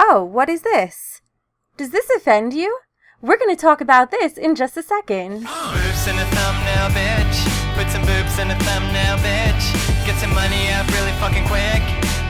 Oh, what is this? Does this offend you? We're going to talk about this in just a second. Boobs in a thumbnail, bitch. Put some boobs in a thumbnail, bitch. Get some money up really fucking quick.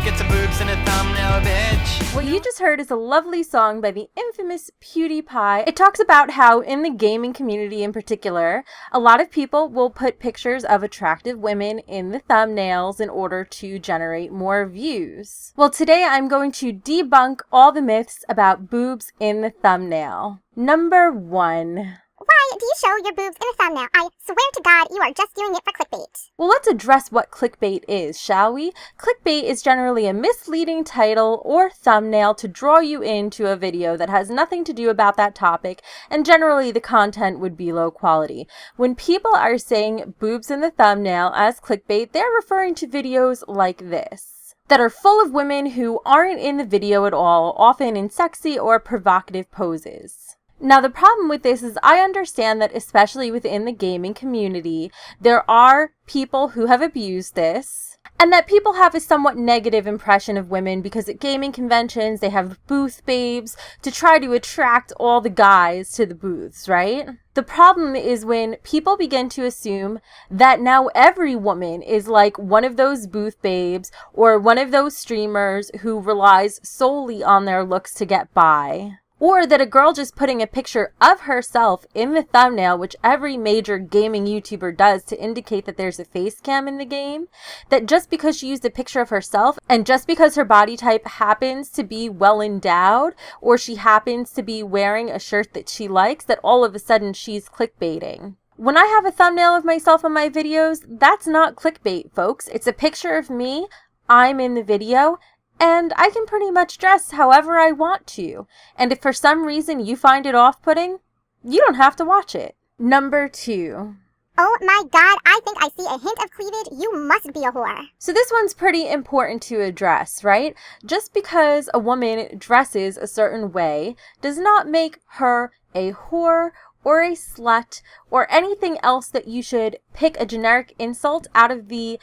Get some boobs in a thumbnail, bitch. What you just heard is a lovely song by the infamous Pewdiepie. It talks about how in the gaming community in particular, a lot of people will put pictures of attractive women in the thumbnails in order to generate more views. Well, today I'm going to debunk all the myths about boobs in the thumbnail. Number 1. Why do you show your boobs in a thumbnail? I swear to God, you are just doing it for clickbait. Well, let's address what clickbait is, shall we? Clickbait is generally a misleading title or thumbnail to draw you into a video that has nothing to do about that topic, and generally the content would be low quality. When people are saying boobs in the thumbnail as clickbait, they're referring to videos like this, that are full of women who aren't in the video at all, often in sexy or provocative poses. Now, the problem with this is I understand that especially within the gaming community, there are people who have abused this, and that people have a somewhat negative impression of women because at gaming conventions, they have booth babes to try to attract all the guys to the booths, right? The problem is when people begin to assume that now every woman is like one of those booth babes or one of those streamers who relies solely on their looks to get by. Or that a girl just putting a picture of herself in the thumbnail, which every major gaming YouTuber does to indicate that there's a face cam in the game, that just because she used a picture of herself and just because her body type happens to be well endowed or she happens to be wearing a shirt that she likes, that all of a sudden she's clickbaiting. When I have a thumbnail of myself in my videos, that's not clickbait, folks. It's a picture of me, I'm in the video, and I can pretty much dress however I want to. And if for some reason you find it off-putting, you don't have to watch it. Number 2. Oh my God, I think I see a hint of cleavage. You must be a whore. So this one's pretty important to address, right? Just because a woman dresses a certain way does not make her a whore or a slut or anything else that you should pick a generic insult out of the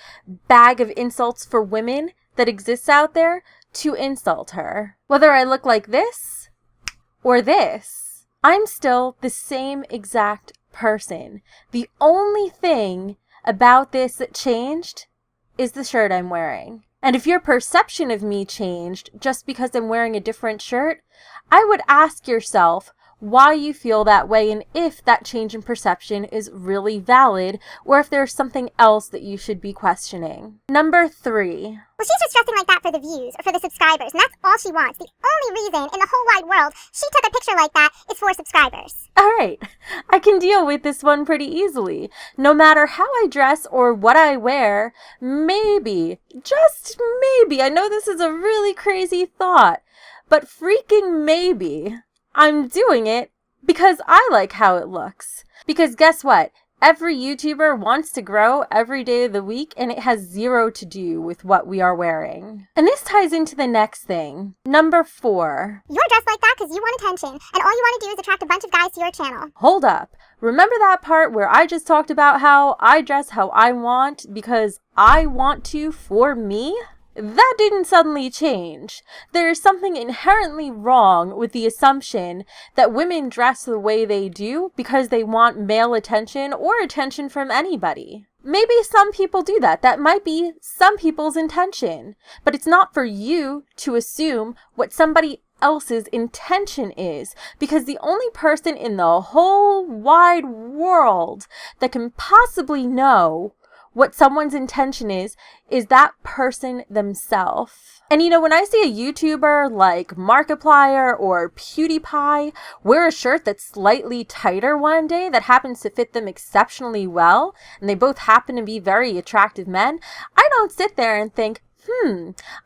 bag of insults for women that exists out there to insult her. Whether I look like this or this, I'm still the same exact person. The only thing about this that changed is the shirt I'm wearing. And if your perception of me changed just because I'm wearing a different shirt, I would ask yourself why you feel that way and if that change in perception is really valid or if there's something else that you should be questioning. Number 3. Well, she's just dressing like that for the views or for the subscribers, and that's all she wants. The only reason in the whole wide world she took a picture like that is for subscribers. Alright, I can deal with this one pretty easily. No matter how I dress or what I wear, maybe, just maybe, I know this is a really crazy thought, but freaking maybe, I'm doing it because I like how it looks. Because guess what? Every YouTuber wants to grow every day of the week, and it has zero to do with what we are wearing. And this ties into the next thing. Number 4. You're dressed like that because you want attention, and all you want to do is attract a bunch of guys to your channel. Hold up. Remember that part where I just talked about how I dress how I want because I want to for me? That didn't suddenly change. There is something inherently wrong with the assumption that women dress the way they do because they want male attention or attention from anybody. Maybe some people do that. That might be some people's intention. But it's not for you to assume what somebody else's intention is, because the only person in the whole wide world that can possibly know what someone's intention is that person themselves. And you know, when I see a YouTuber like Markiplier or Pewdiepie wear a shirt that's slightly tighter one day that happens to fit them exceptionally well, and they both happen to be very attractive men, I don't sit there and think,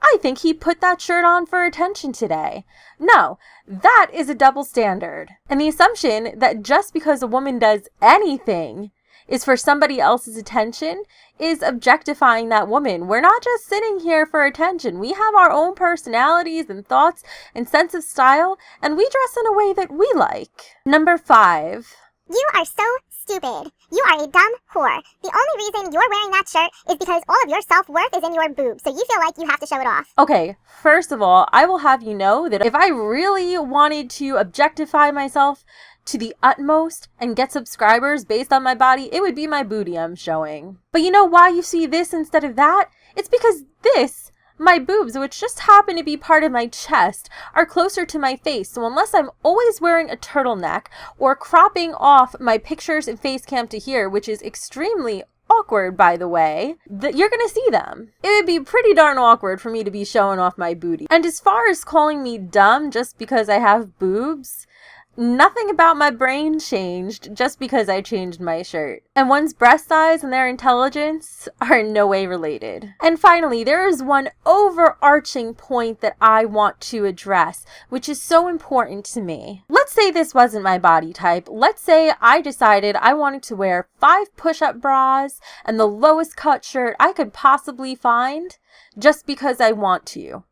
I think he put that shirt on for attention today. No, that is a double standard. And the assumption that just because a woman does anything is for somebody else's attention is objectifying that woman. We're not just sitting here for attention. We have our own personalities and thoughts and sense of style, and we dress in a way that we like. Number 5. You are so stupid. You are a dumb whore. The only reason you're wearing that shirt is because all of your self-worth is in your boobs, so you feel like you have to show it off. Okay, first of all, I will have you know that if I really wanted to objectify myself to the utmost and get subscribers based on my body, it would be my booty I'm showing. But you know why you see this instead of that? It's because my boobs, which just happen to be part of my chest, are closer to my face. So unless I'm always wearing a turtleneck or cropping off my pictures and face cam to here, which is extremely awkward, by the way, that you're gonna see them. It would be pretty darn awkward for me to be showing off my booty. And as far as calling me dumb just because I have boobs, nothing about my brain changed just because I changed my shirt. And one's breast size and their intelligence are in no way related. And finally, there is one overarching point that I want to address, which is so important to me. Let's say this wasn't my body type. Let's say I decided I wanted to wear 5 push-up bras and the lowest cut shirt I could possibly find just because I want to.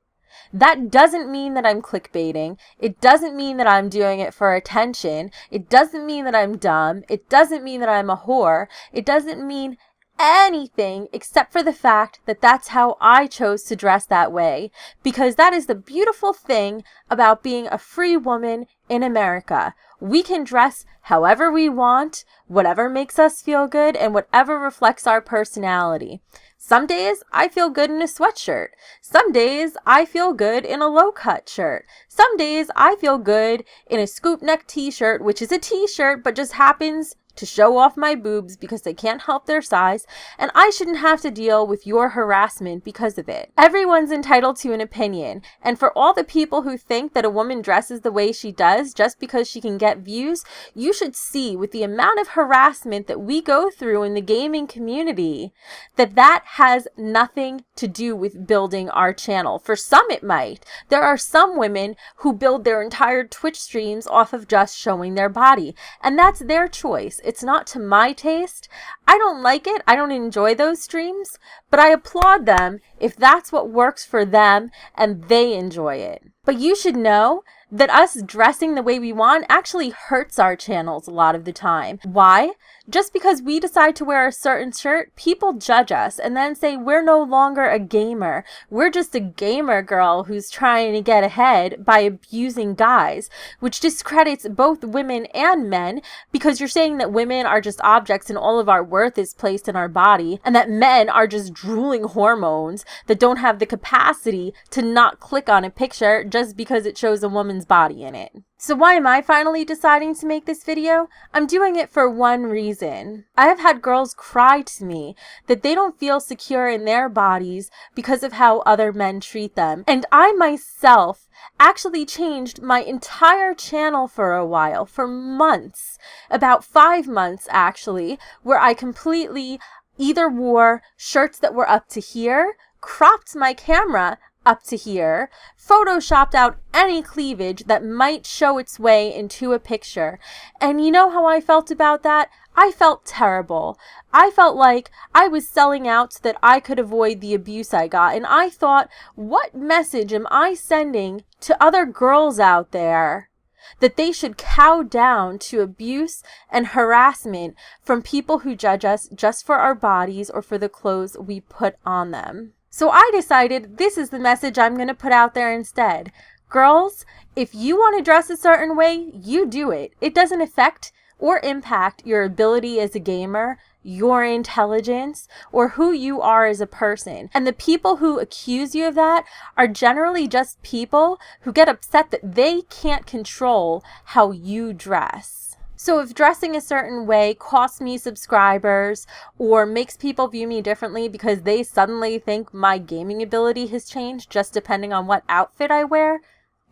That doesn't mean that I'm clickbaiting. It doesn't mean that I'm doing it for attention. It doesn't mean that I'm dumb. It doesn't mean that I'm a whore. It doesn't mean anything except for the fact that that's how I chose to dress that way. Because that is the beautiful thing about being a free woman in America. We can dress however we want, whatever makes us feel good, and whatever reflects our personality. Some days I feel good in a sweatshirt. Some days I feel good in a low-cut shirt. Some days I feel good in a scoop neck t-shirt, which is a t-shirt but just happens to show off my boobs because they can't help their size, and I shouldn't have to deal with your harassment because of it. Everyone's entitled to an opinion, and for all the people who think that a woman dresses the way she does just because she can get views, you should see with the amount of harassment that we go through in the gaming community that has nothing to do with building our channel. For some it might. There are some women who build their entire Twitch streams off of just showing their body, and that's their choice. It's not to my taste. I don't like it. I don't enjoy those streams, but I applaud them if that's what works for them and they enjoy it. But you should know that us dressing the way we want actually hurts our channels a lot of the time. Why? Just because we decide to wear a certain shirt, people judge us and then say we're no longer a gamer. We're just a gamer girl who's trying to get ahead by abusing guys, which discredits both women and men because you're saying that women are just objects and all of our worth is placed in our body, and that men are just drooling hormones that don't have the capacity to not click on a picture just because it shows a woman's body in it. So why am I finally deciding to make this video? I'm doing it for one reason. I have had girls cry to me that they don't feel secure in their bodies because of how other men treat them. And I myself actually changed my entire channel for a while, for months, about 5 months actually, where I completely either wore shirts that were up to here, cropped my camera up to here, photoshopped out any cleavage that might show its way into a picture. And you know how I felt about that? I felt terrible. I felt like I was selling out so that I could avoid the abuse I got. And I thought, what message am I sending to other girls out there that they should cow down to abuse and harassment from people who judge us just for our bodies or for the clothes we put on them? So I decided this is the message I'm going to put out there instead. Girls, if you want to dress a certain way, you do it. It doesn't affect or impact your ability as a gamer, your intelligence, or who you are as a person. And the people who accuse you of that are generally just people who get upset that they can't control how you dress. So if dressing a certain way costs me subscribers or makes people view me differently because they suddenly think my gaming ability has changed just depending on what outfit I wear,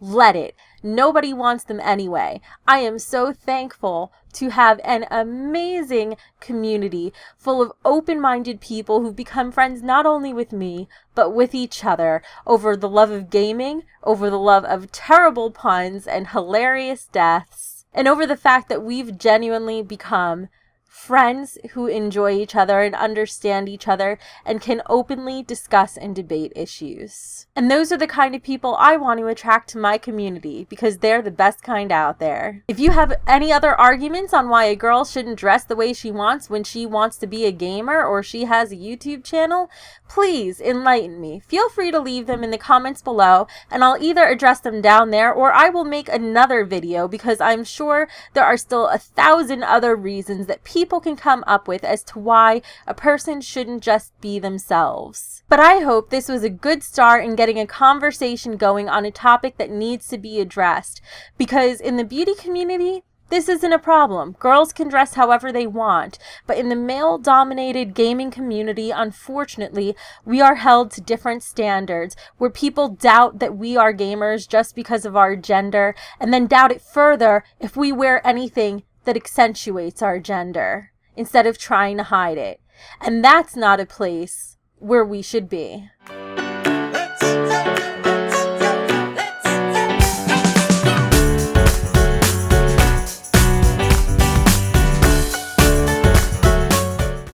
let it. Nobody wants them anyway. I am so thankful to have an amazing community full of open-minded people who've become friends not only with me, but with each other over the love of gaming, over the love of terrible puns and hilarious deaths, and over the fact that we've genuinely become friends who enjoy each other and understand each other and can openly discuss and debate issues. And those are the kind of people I want to attract to my community because they're the best kind out there. If you have any other arguments on why a girl shouldn't dress the way she wants when she wants to be a gamer or she has a YouTube channel, please enlighten me. Feel free to leave them in the comments below and I'll either address them down there or I will make another video because I'm sure there are still 1,000 other reasons that people can come up with as to why a person shouldn't just be themselves. But I hope this was a good start in getting a conversation going on a topic that needs to be addressed, because in the beauty community, this isn't a problem. Girls can dress however they want, but in the male-dominated gaming community, unfortunately, we are held to different standards where people doubt that we are gamers just because of our gender, and then doubt it further if we wear anything that accentuates our gender, instead of trying to hide it. And that's not a place where we should be.